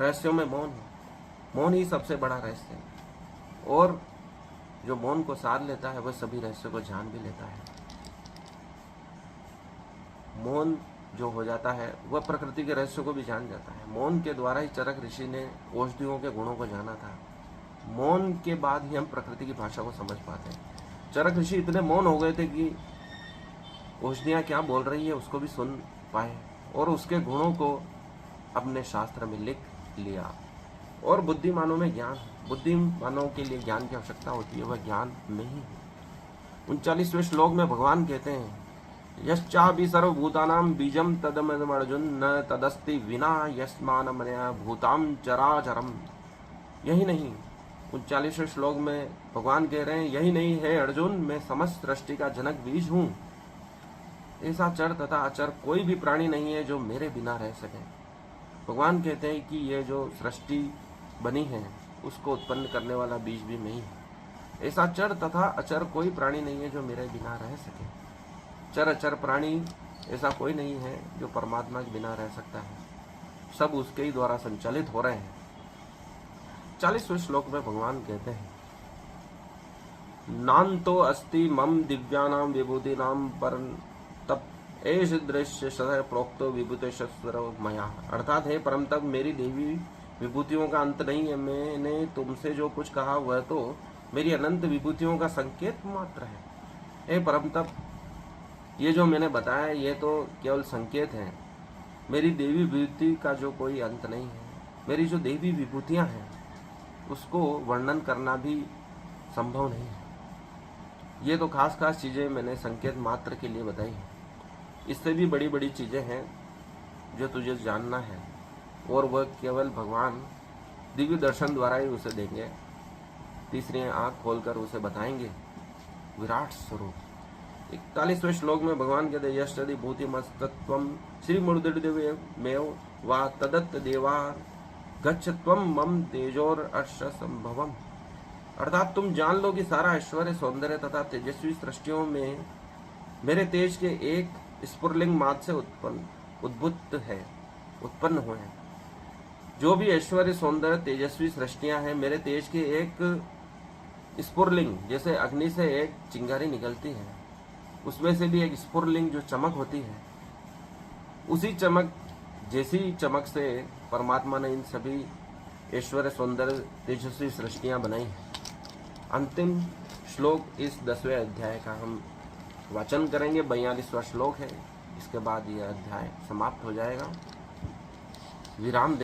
रहस्यों में मौन है। मौन ही सबसे बड़ा रहस्य है, और जो मौन को साध लेता है वह सभी रहस्यों को जान भी लेता है। मौन जो हो जाता है वह प्रकृति के रहस्यों को भी जान जाता है। मौन के द्वारा ही चरक ऋषि ने औषधियों के गुणों को जाना था। मौन के बाद ही हम प्रकृति की भाषा को समझ पाते हैं। चरक ऋषि इतने मौन हो गए थे कि औषधियाँ क्या बोल रही है उसको भी सुन पाए, और उसके गुणों को अपने शास्त्र में लिख लिया। और बुद्धिमानों में ज्ञान, बुद्धिमानों के लिए ज्ञान की आवश्यकता होती है, वह ज्ञान में ही है। 39वें श्लोक में भगवान कहते हैं, यश्चापि सर्वभूतानां बीजम तदमयम् अर्जुन न तदस्ति विना यस्मान्मनया भूतां चराचरम। यही नहीं, 39वें श्लोक में भगवान कह रहे हैं, यही नहीं है अर्जुन, मैं समस्त सृष्टि का जनक बीज हूँ। ऐसा चर तथा अचर कोई भी प्राणी नहीं है जो मेरे बिना रह सके। भगवान कहते हैं कि ये जो सृष्टि बनी है उसको उत्पन्न करने वाला बीज भी मैं ही हूँ। ऐसा चर तथा अचर कोई प्राणी नहीं है जो मेरे बिना रह सके। चर अचर प्राणी ऐसा कोई नहीं है जो परमात्मा के बिना रह सकता है, सब उसके ही द्वारा संचालित हो रहे हैं। 40वें श्लोक में भगवान कहते हैं, नान्तो अस्ति मम दिव्यानां विभूतिनां परं तप एष दृश्य सदय प्रोक्तो विभूतेश्वर मया। अर्थात है परम तप, मेरी देवी विभूतियों का अंत नहीं है। मैंने तुमसे जो कुछ कहा वह तो मेरी अनंत विभूतियों का संकेत मात्र है। हे परम तप, ये जो मैंने बताया ये तो केवल संकेत है। मेरी देवी विभूति का जो कोई अंत नहीं है। मेरी जो देवी विभूतियां हैं उसको वर्णन करना भी संभव नहीं है। ये तो खास खास चीज़ें मैंने संकेत मात्र के लिए बताई हैं। इससे भी बड़ी बड़ी चीज़ें हैं जो तुझे जानना है, और वह केवल भगवान दिव्य दर्शन द्वारा ही उसे देंगे। तीसरी आँख खोलकर उसे बताएंगे विराट स्वरूप। 41वें श्लोक में भगवान कहते हैं, यष्टि भूतिमस्तत्वं श्री मूर्तिमेव वा तदत्त देवा गच्छत्वं मम तेजोर अर्श संभवम। अर्थात तुम जान लो कि सारा ऐश्वर्य, सौंदर्य तथा तेजस्वी सृष्टियों में मेरे तेज के एक स्फुरलिंग मात्र से उत्पन्न हुए हैं। जो भी ऐश्वर्य, सौंदर्य, तेजस्वी सृष्टियां हैं मेरे तेज के एक स्फुरलिंग, जैसे अग्नि से एक चिंगारी निकलती है उसमें से भी एक स्फुरलिंग जो चमक होती है, उसी चमक जैसी चमक से परमात्मा ने इन सभी ऐश्वर्य, सौंदर्य, तेजस्वी सृष्टियां बनाई हैं। अंतिम श्लोक इस 10वें अध्याय का हम वाचन करेंगे। 42वां श्लोक है, इसके बाद यह अध्याय समाप्त हो जाएगा। विराम